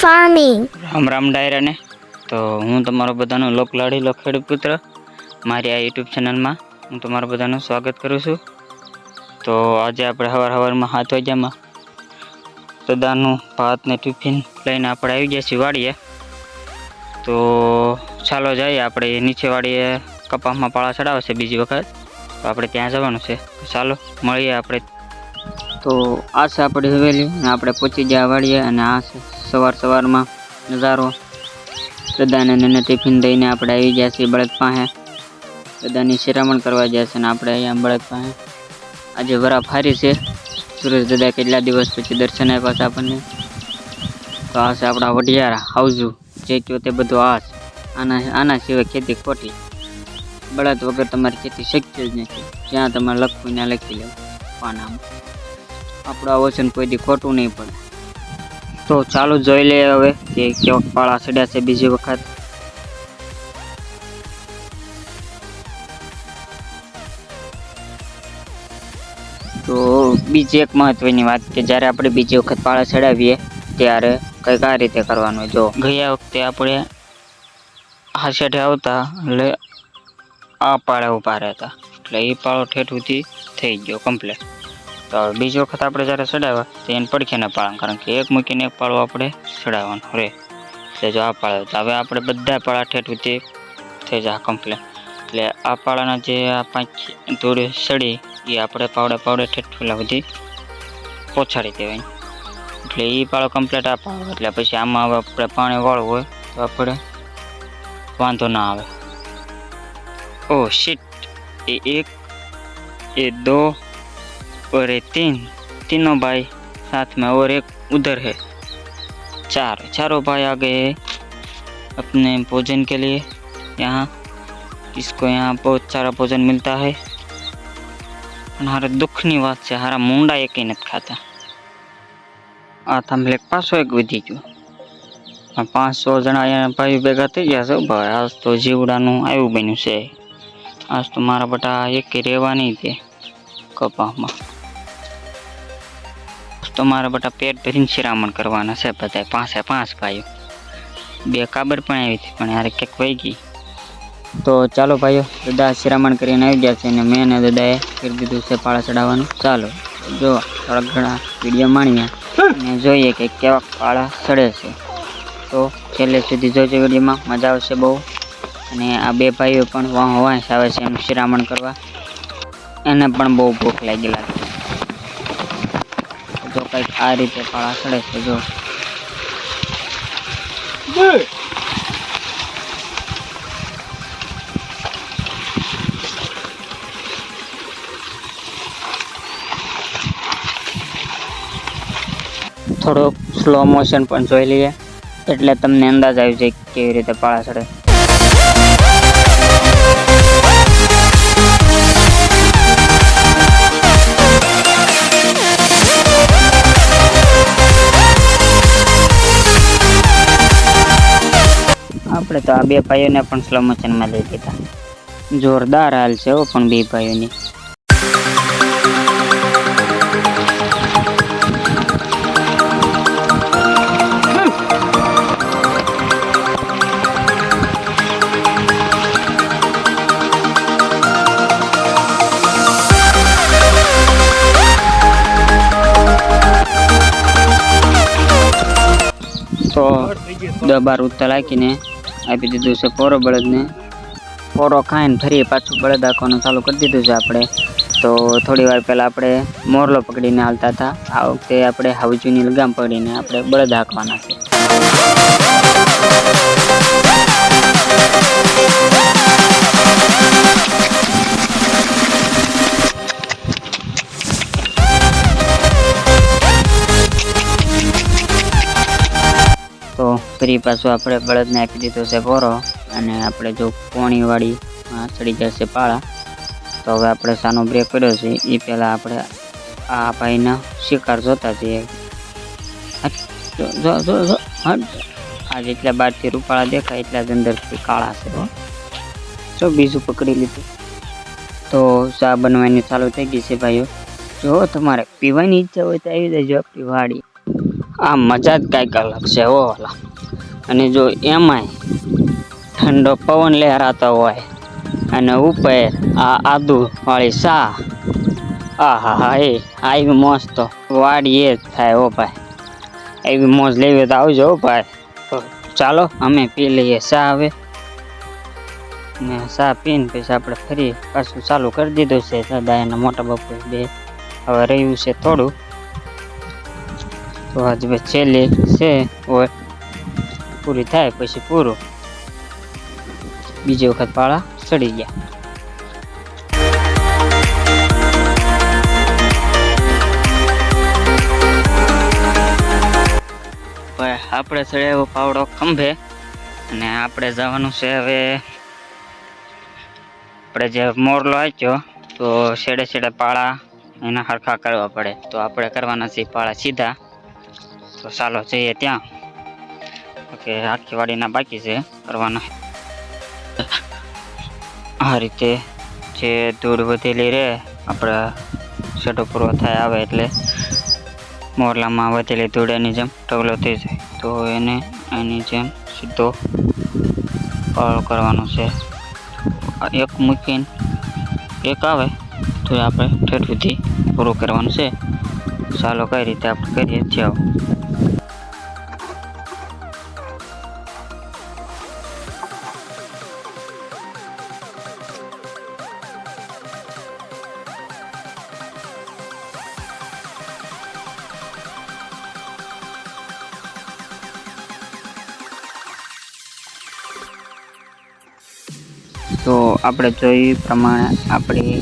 farming. Ram Ram ડાયરા ને તો હું તમારો બધાનો લોક લાડીલો ખેડૂત પુત્ર મારી આ યુટ્યુબ ચેનલમાં હું તમારો બધાનું સ્વાગત કરું છું। તો આજે આપણે સવારમાં 7 વાગ્યામાં દાદાનું ભાત ને ટિફિન લઈને આપણે આવી ગયા છીએ વાડીએ। તો ચાલો જઈએ આપણે નીચે વાડીએ કપાસમાં પાળા ચડાવશે બીજી વખત, તો આપણે ત્યાં જવાનું છે। ચાલો મળીએ આપણે। તો આ છે આપણી હવેલી અને આપણે પહોંચી ગયા વાડીએ અને આ છે સવારમાં નજારો। દાદાને એને ટિફિન દઈને આપણે આવી ગયા છીએ બળદ પાસે, દાદાની શિરામણ કરવા ગયા છે અને આપણે અહીંયા બળદ પાસે આજે વરા ફારી છે। સુરેશ દાદા કેટલા દિવસ પછી દર્શન આપ્યા છે આપણને। તો આ છે આપણા વઢિયારા હાઉઝુ, જે કહો તે બધું આ છે। આના સિવાય ખેતી ખોટી, બળદ વગર તમારી ખેતી શક્ય જ નથી। જ્યાં તમારે લખવું ત્યાં લખી લેવું પાનામાં, આપણું આ વચન કોઈ દી ખોટું નહીં પડે। તો ચાલો જોઈ લઈએ હવે કે કેવા પાળા ચડ્યા છે બીજી વખત। તો બીજી એક મહત્વની વાત કે જ્યારે આપણે બીજી વખત પાળા ચડાવીએ ત્યારે કંઈક આ રીતે કરવાનું। જો ગયા વખતે આપણે આ સાઈડે આવતા એટલે આ પાળા ઊભા રહેતા, એટલે એ પાળો ઠેઠુંથી થઈ ગયો કમ્પ્લીટ। તો હવે બીજી વખત આપણે જ્યારે ચડાવ્યા તો એને પડખેને પાળા, કારણ કે એક મૂકીને એક પાળો આપણે ચડાવવાનો રહે। એટલે જો આ પાળો, તો હવે આપણે બધા પાળા ઠેઠુંથી થઈ જાય કમ્પ્લીટ। એટલે આ પાળાના જે આ 5 ધૂળ સડી એ આપણે પાવડે ઠેઠુલા સુધી પહોંચાડી દેવાય, એટલે એ પાળો કમ્પ્લીટ આ પાળો। એટલે પછી આમાં હવે આપણે પાણી વાળવું હોય તો આપણે વાંધો ના આવે। ओ शिट, ये 1 ये 2 और ये 3, तीनों भाई साथ में, और एक उधर है 4, चारों भाई आ गए अपने भोजन के लिए। यहाँ इसको यहाँ बहुत सारा भोजन मिलता है। हमारे दुखनी बात से हमारा मुंडा एक ही नहीं खाता। आ थमले पासो एक विधि जो 500 जना यहाँ भाई भेगा थी गया सब भाई। आज तो जीवડાનું આવ્યું બન્યું છે। आज तो मारा बटा एक ही रेवा नहीं थे कपासમાં। तो मारा बटा पेट भरीने शिरामण करवाना છે બધા 5 ભાઈઓ। 2 કાબર પણ આવી હતી પણ યાર કેક વહી ગઈ। તો ચાલો ભાઈઓ, દાદા શિરામણ કરીને આવી ગયા છે અને મેં અને દાદાએ કરી દીધું છે પાળા ચડાવવાનું। ચાલો જો થોડા ઘણા વિડીયો માણીએ અને જોઈએ કે કેવા પાળા ચડે છે। તો છેલ્લે સુધી જોજો વિડીયોમાં, મજા આવશે બહુ। અને આ 2 ભાઈઓ પણ વાંસ આવે છે એનું શિરામણ કરવા, એને પણ બહુ ભૂખ લાગી લાગે। જો કંઈક આ રીતે પાળા ચડે છે। જો થોડોક સ્લો મોશન પણ જોઈ લઈએ એટલે તમને અંદાજ આવી જાય કેવી રીતે પાળા ચડે। આપણે તો આ 2 ભાઈઓને પણ સ્લો મોશનમાં લઈ દીધા। જોરદાર હાલ છે હો પણ 2 ભાઈઓની। તો 10-12 ઉત્તર રાખીને આપી દીધું છે પોરો બળદને। પોરો ખાઈને ફરી પાછું બળદ હાંકવાનું ચાલુ કરી દીધું છે આપણે। તો થોડી વાર પહેલાં આપણે મોરલો પકડીને હાલતા હતા, આ વખતે આપણે હાઉજુની લગામ પકડીને આપણે બળદ હાંકવાના છે। તો ફરી પાછું આપણે બળદને આપી દીધો છે પોરો અને આપણે જો પોણીવાળી ચડી જશે પાળા। તો હવે આપણે સાનો બ્રેક કર્યો છે એ પહેલાં આપણે આ ભાઈના શિકાર જોતા જઈએ। આ જેટલા બહારથી રૂપાળા દેખાય એટલા જ અંદરથી કાળા છે। જો બીજું પકડી લીધું। તો ચા બનવાની ચાલુ થઈ ગઈ છે ભાઈઓ। જો તમારે પીવાની ઈચ્છા હોય તો આવી જજો આપણી વાડી। આ મજા જ કાંઈક અલગ છે હો વાલા. અને જો એમાંય ઠંડો પવન લહેરાતો હોય અને ઉપર આ આદુ વાળી ચા, આહા હા એ આવી મોજ તો વાડી એ જ થાય હો ભાઈ. એવી મોજ લેવી તો આવજો હો ભાઈ. તો ચાલો અમે પી લઈએ ચા હવે, ને ચા પીને પછી આપણે ફરી પાછું ચાલુ કરી દીધું છે. દાદા એના મોટા બાપુ બે હવે રહ્યું છે થોડું, તો આજ છેલ્લી છે હોય પૂરી થાય પછી પૂરું. બીજી વખત પાળા ચડી ગયા. આપણે ચડ્યો પાવડો ખંભે અને આપણે જવાનું છે હવે. આપણે જે મોરલો આપ્યો તો છેડે છેડે પાળા એના હરખા કરવા પડે, તો આપણે કરવાના છે પાળા સીધા. તો ચાલો જઈએ ત્યાં. ઓકે, આખી વાડીના બાકી છે કરવાના. આ રીતે જે ધૂળ વધેલી રહે આપણે છેડો પૂરો થાય આવે એટલે મોરલામાં વધેલી ધૂળ એની જેમ ઢગલો થઈ જાય, તો એને એની જેમ સીધો પાળો કરવાનો છે. એક મૂકીને એક આવે તો આપણે ઠેઠ સુધી પૂરું કરવાનું છે. ચાલો કઈ રીતે આપણે કરીએ જાઓ. તો આપણે જોઈ પ્રમાણે આપણી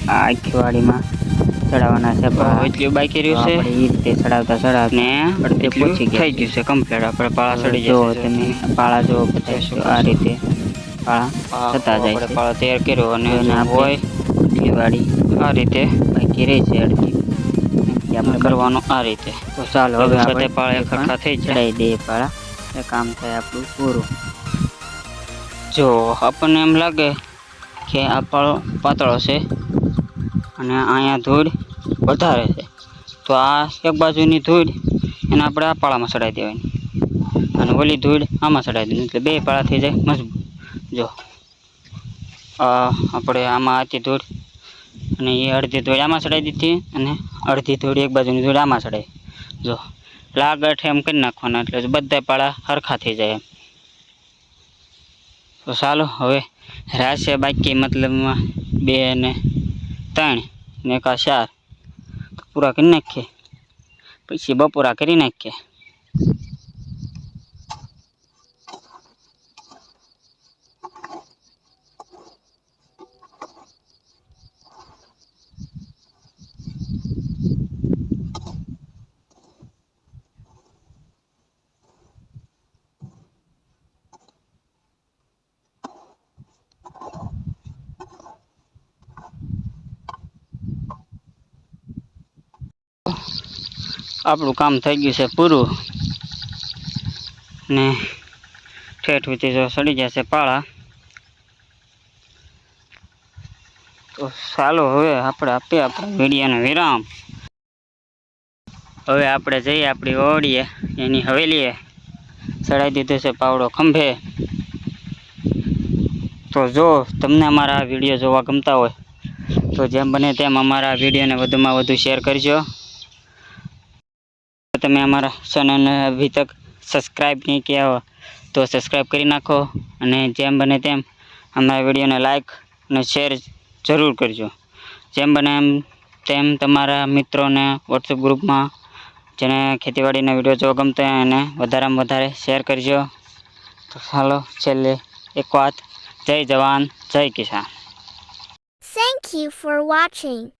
આ આખી વાડીમાં ચડાવવાના છે. એટલું બાકી રહ્યું છે, એ રીતે ચડાવતા ને અડધે પહોંચી થઈ ગયું છે કમ્પ્લીટ. આપણે પાળા ચડી જશે. તમે પાળા જો આ રીતે પાળા થતા જાય છે. પાળા તૈયાર કર્યો અને હોય એટલી વાડી આ રીતે બાકી રહી છે અડધી. આપણે કરવાનું આ રીતે. તો ચાલો હવે આપણે પાળા ખરખા થઈ ચડાવી દઈએ પાળા, એ કામ થાય આપણું પૂરું. જો આપણને એમ લાગે કે આ પાળો પાતળો છે અને અહીંયા ધૂળ વધારે છે, તો આ એક બાજુની ધૂળ એને આપણે આ પાળામાં ચડાવી દેવાની અને ઓલી ધૂળ આમાં ચડાવી દેવાની, એટલે બે પાળા થઈ જાય મજબૂત. જો આપણે આમાં હતી ધૂળ અને એ અડધી ધૂળ આમાં ચડાવી દીધી અને અડધી ધૂળ એક બાજુની ધૂળ આમાં ચડાવી. જો લાગઠ એમ કરી નાખવાના એટલે બધા પાળા સરખા થઈ જાય એમ. તો ચાલો હવે રાશે બાકી, મતલબમાં 2 ને 3 ને 1 આ 4 પૂરા કરી નાખીએ, પછી બપોરા કરી નાખીએ. આપણું કામ થઈ ગયું છે પૂરું ને ઠેઠ સુધી જો સડી જશે પાળા. તો ચાલો હવે આપણે આપીએ આપણા વિડીયોનો વિરામ. હવે આપણે જઈએ આપણી ઓળીએ, એની હવેલીએ ચડાવી દીધો છે પાવડો ખંભે. તો જો તમને અમારા વિડીયો જોવા ગમતા હોય તો જેમ બને તેમ અમારા વિડીયોને વધુમાં વધુ શેર કરજો. તમે અમારા ચેનલને અભી તક સબસ્ક્રાઈબ નહીં किया हो તો સબસ્ક્રાઈબ કરી નાખો, અને જેમ બને તેમ અમારા વિડીયોને લાઈક અને શેર જરૂર કરજો. જેમ બને એમ તેમ તમારા મિત્રોને વોટ્સએપ ગ્રુપમાં જેને ખેતીવાડીના વિડીયો જોવા ગમતા હોય એને વધારેમાં વધારે શેર કરજો. તો ચાલો છેલ્લે એક વાત, જય જવાન જય કિસાન. Thank you for watching.